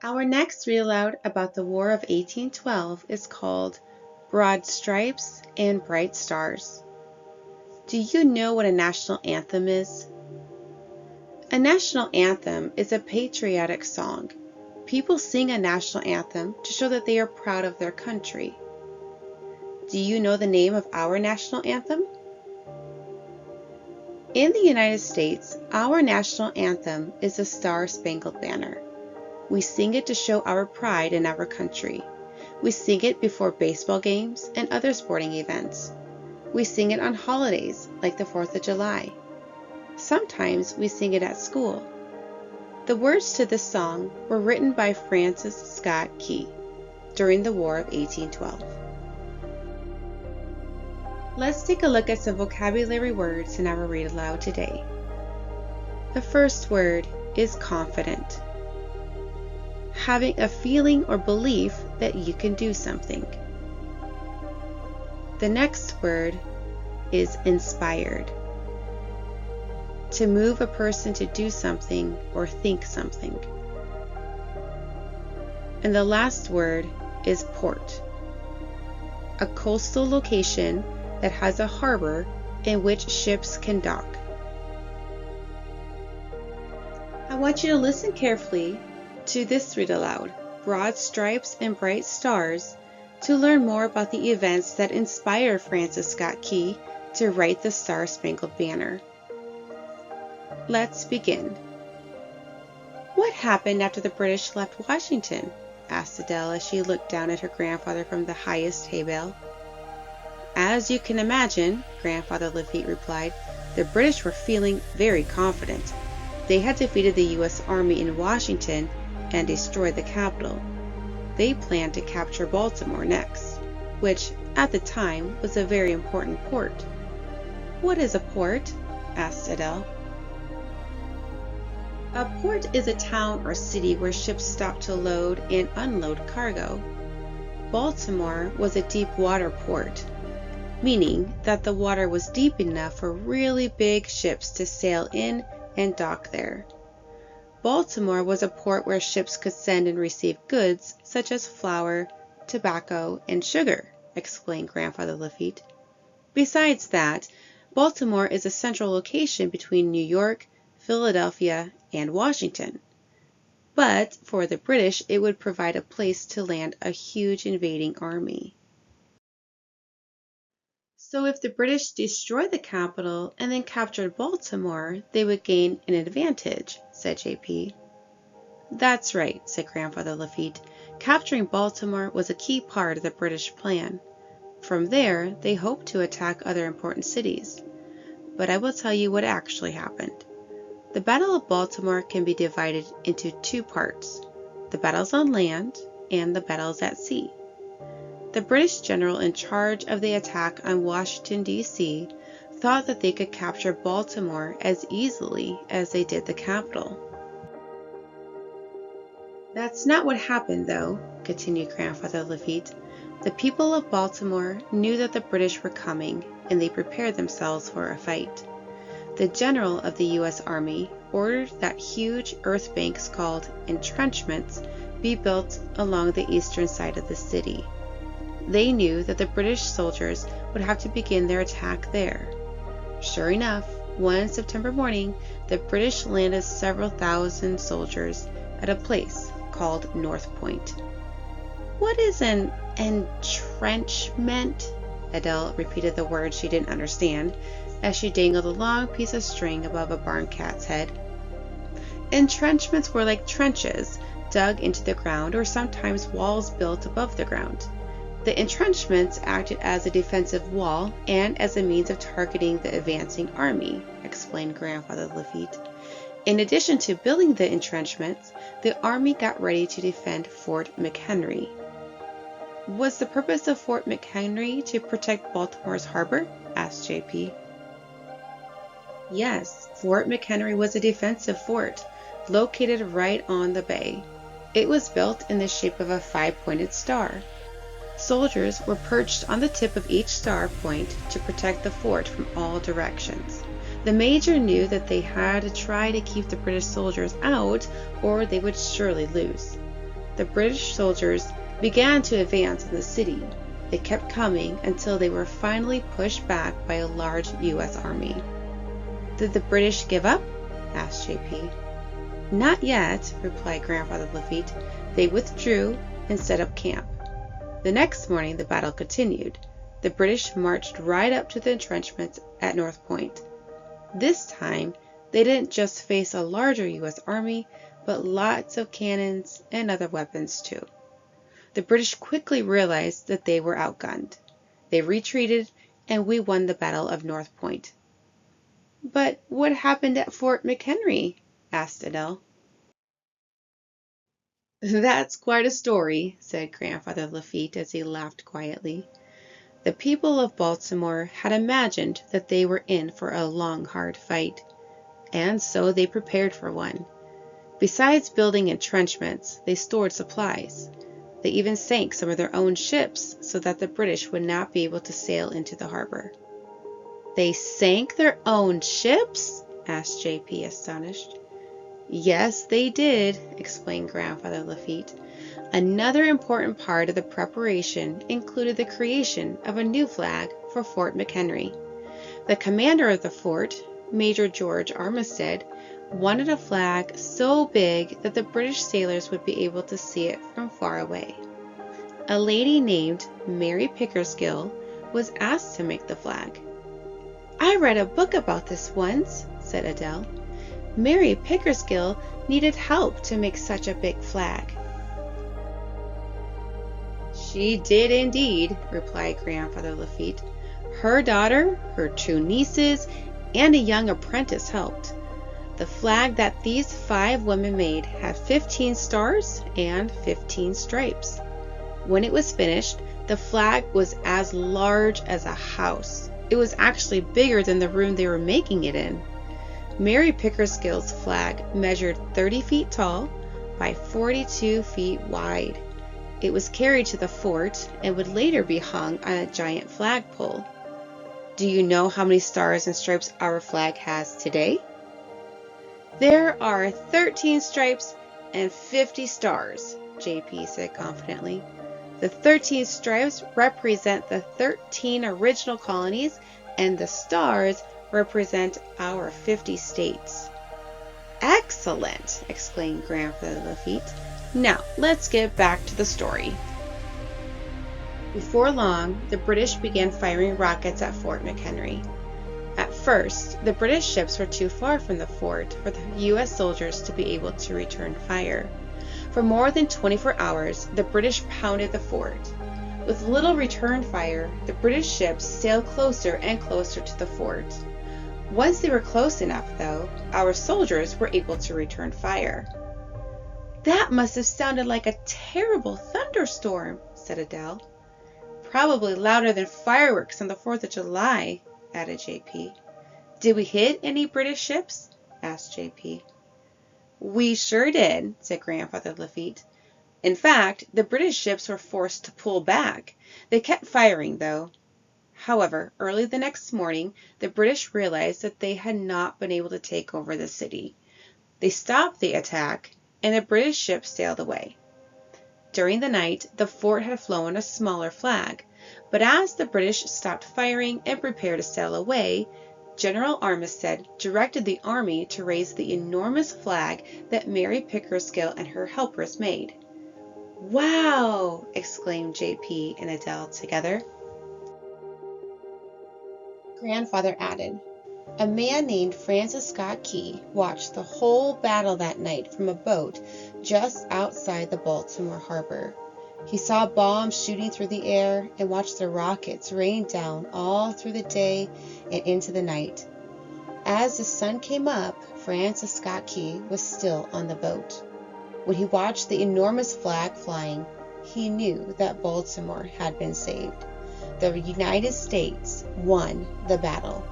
Our next read aloud about the War of 1812 is called Broad Stripes and Bright Stars. Do you know what a national anthem is? A national anthem is a patriotic song. People sing a national anthem to show that they are proud of their country. Do you know the name of our national anthem? In the United States, our national anthem is the Star-Spangled Banner. We sing it to show our pride in our country. We sing it before baseball games and other sporting events. We sing it on holidays like the 4th of July. Sometimes we sing it at school. The words to this song were written by Francis Scott Key during the War of 1812. Let's take a look at some vocabulary words in our read aloud today. The first word is confident. Having a feeling or belief that you can do something. The next word is inspired. To move a person to do something or think something. And the last word is port. A coastal location that has a harbor in which ships can dock. I want you to listen carefully to this read aloud, Broad Stripes and Bright Stars, to learn more about the events that inspired Francis Scott Key to write the Star-Spangled Banner. Let's begin. What happened after the British left Washington? Asked Adele as she looked down at her grandfather from the highest hay bale. As you can imagine, Grandfather Lafitte replied, the British were feeling very confident. They had defeated the U.S. Army in Washington and destroyed the capital. They planned to capture Baltimore next, which, at the time, was a very important port. What is a port? Asked Adele. A port is a town or city where ships stop to load and unload cargo. Baltimore was a deep water port, meaning that the water was deep enough for really big ships to sail in and dock there. Baltimore was a port where ships could send and receive goods such as flour, tobacco, and sugar, explained Grandfather Lafitte. Besides that, Baltimore is a central location between New York, Philadelphia, and Washington. But for the British, it would provide a place to land a huge invading army. So if the British destroyed the capital and then captured Baltimore, they would gain an advantage, said JP. That's right, said Grandfather Lafitte. Capturing Baltimore was a key part of the British plan. From there, they hoped to attack other important cities. But I will tell you what actually happened. The Battle of Baltimore can be divided into two parts, the battles on land and the battles at sea. The British general in charge of the attack on Washington, D.C., thought that they could capture Baltimore as easily as they did the capital. That's not what happened, though, continued Grandfather Lafitte. The people of Baltimore knew that the British were coming, and they prepared themselves for a fight. The general of the U.S. Army ordered that huge earth banks called entrenchments be built along the eastern side of the city. They knew that the British soldiers would have to begin their attack there. Sure enough, one September morning, the British landed several thousand soldiers at a place called North Point. What is an entrenchment? Adele repeated the word she didn't understand as she dangled a long piece of string above a barn cat's head. Entrenchments were like trenches dug into the ground or sometimes walls built above the ground. The entrenchments acted as a defensive wall and as a means of targeting the advancing army, explained Grandfather Lafitte. In addition to building the entrenchments, the army got ready to defend Fort McHenry. Was the purpose of Fort McHenry to protect Baltimore's harbor? Asked JP. Yes, Fort McHenry was a defensive fort located right on the bay. It was built in the shape of a 5-pointed star. Soldiers were perched on the tip of each star point to protect the fort from all directions. The major knew that they had to try to keep the British soldiers out or they would surely lose. the British soldiers began to advance in the city. They kept coming until they were finally pushed back by a large U.S. army. "Did the British give up?" asked JP. "Not yet," replied Grandfather Lafitte. "They withdrew and set up camp." The next morning the battle continued. The British marched right up to the entrenchments at North Point. This time, they didn't just face a larger U.S. army, but lots of cannons and other weapons too. The British quickly realized that they were outgunned. They retreated, and we won the Battle of North Point. "But what happened at Fort McHenry?" asked Adele. "That's quite a story," said Grandfather Lafitte as he laughed quietly. "The people of Baltimore had imagined that they were in for a long, hard fight, and so they prepared for one. Besides building entrenchments, they stored supplies. They even sank some of their own ships so that the British would not be able to sail into the harbor." "They sank their own ships?" asked JP, astonished. "Yes, they did," explained Grandfather Lafitte. "Another important part of the preparation included the creation of a new flag for Fort McHenry. The commander of the fort, Major George Armistead, wanted a flag so big that the British sailors would be able to see it from far away. A lady named Mary Pickersgill was asked to make the flag." "I read a book about this once," said Adele. "Mary Pickersgill needed help to make such a big flag." "She did indeed," replied Grandfather Lafitte. "Her daughter, her 2 nieces, and a young apprentice helped. The flag that these 5 women made had 15 stars and 15 stripes. When it was finished, the flag was as large as a house. It was actually bigger than the room they were making it in. Mary Pickersgill's flag measured 30 feet tall by 42 feet wide. It was carried to the fort and would later be hung on a giant flagpole. Do you know how many stars and stripes our flag has today?" "There are 13 stripes and 50 stars," JP said confidently. "The 13 stripes represent the 13 original colonies, and the stars represent our 50 states." "Excellent!" exclaimed Grandfather Lafitte. "Now, let's get back to the story." Before long, the British began firing rockets at Fort McHenry. At first, the British ships were too far from the fort for the U.S. soldiers to be able to return fire. For more than 24 hours, the British pounded the fort. With little return fire, the British ships sailed closer and closer to the fort. Once they were close enough, though, our soldiers were able to return fire. "That must have sounded like a terrible thunderstorm," said Adele. "Probably louder than fireworks on the 4th of July, added JP. "Did we hit any British ships?" asked JP. "We sure did," said Grandfather Lafitte. "In fact, the British ships were forced to pull back. They kept firing, though. However, early the next morning, the British realized that they had not been able to take over the city. They stopped the attack, and the British ships sailed away. During the night, the fort had flown a smaller flag, but as the British stopped firing and prepared to sail away, General Armistead directed the army to raise the enormous flag that Mary Pickersgill and her helpers made." "Wow!" exclaimed JP and Adele together. Grandfather added, "A man named Francis Scott Key watched the whole battle that night from a boat just outside the Baltimore harbor. He saw bombs shooting through the air and watched the rockets rain down all through the day and into the night. As the sun came up, Francis Scott Key was still on the boat. When he watched the enormous flag flying, he knew that Baltimore had been saved. The United States won the battle."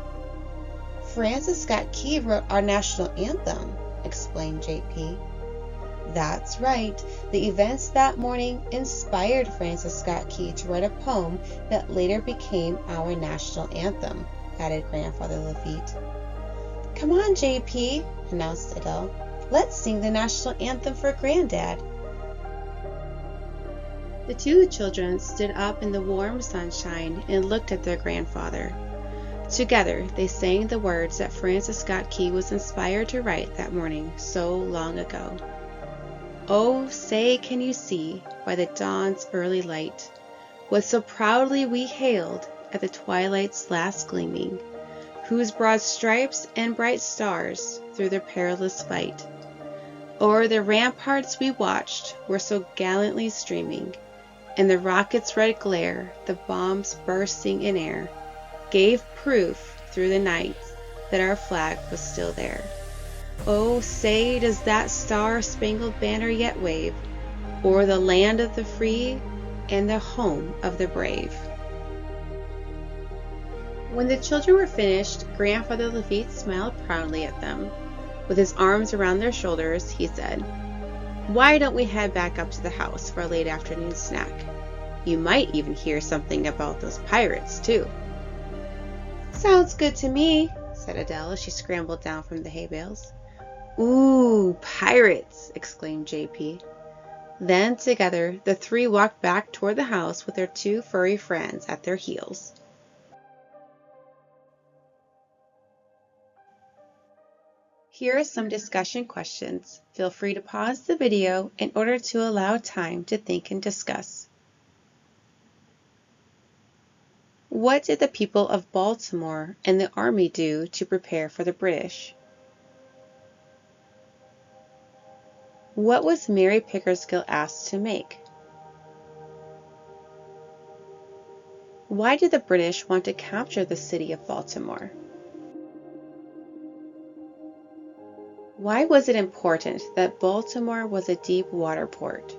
"Francis Scott Key wrote our national anthem," explained JP. "That's right. The events that morning inspired Francis Scott Key to write a poem that later became our national anthem," added Grandfather Lafitte. "Come on, JP," announced Adele. "Let's sing the national anthem for Granddad." The two children stood up in the warm sunshine and looked at their grandfather. Together, they sang the words that Francis Scott Key was inspired to write that morning so long ago. Oh, say can you see, by the dawn's early light, what so proudly we hailed at the twilight's last gleaming, whose broad stripes and bright stars through their perilous fight o'er the ramparts we watched were so gallantly streaming, and the rocket's red glare, the bombs bursting in air, gave proof through the night that our flag was still there. Oh, say does that star-spangled banner yet wave o'er the land of the free and the home of the brave? When the children were finished, Grandfather Lafitte smiled proudly at them. With his arms around their shoulders, he said, "Why don't we head back up to the house for a late afternoon snack? You might even hear something about those pirates, too." "Sounds good to me," said Adele as she scrambled down from the hay bales. "Ooh, pirates!" exclaimed JP. Then, together, the three walked back toward the house with their two furry friends at their heels. Here are some discussion questions. Feel free to pause the video in order to allow time to think and discuss. What did the people of Baltimore and the Army do to prepare for the British? What was Mary Pickersgill asked to make? Why did the British want to capture the city of Baltimore? Why was it important that Baltimore was a deep water port?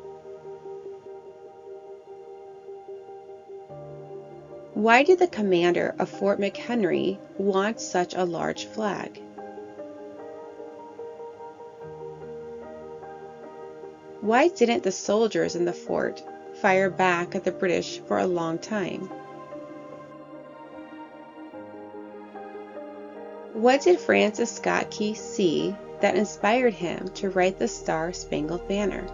Why did the commander of Fort McHenry want such a large flag? Why didn't the soldiers in the fort fire back at the British for a long time? What did Francis Scott Key see that inspired him to write the Star-Spangled Banner?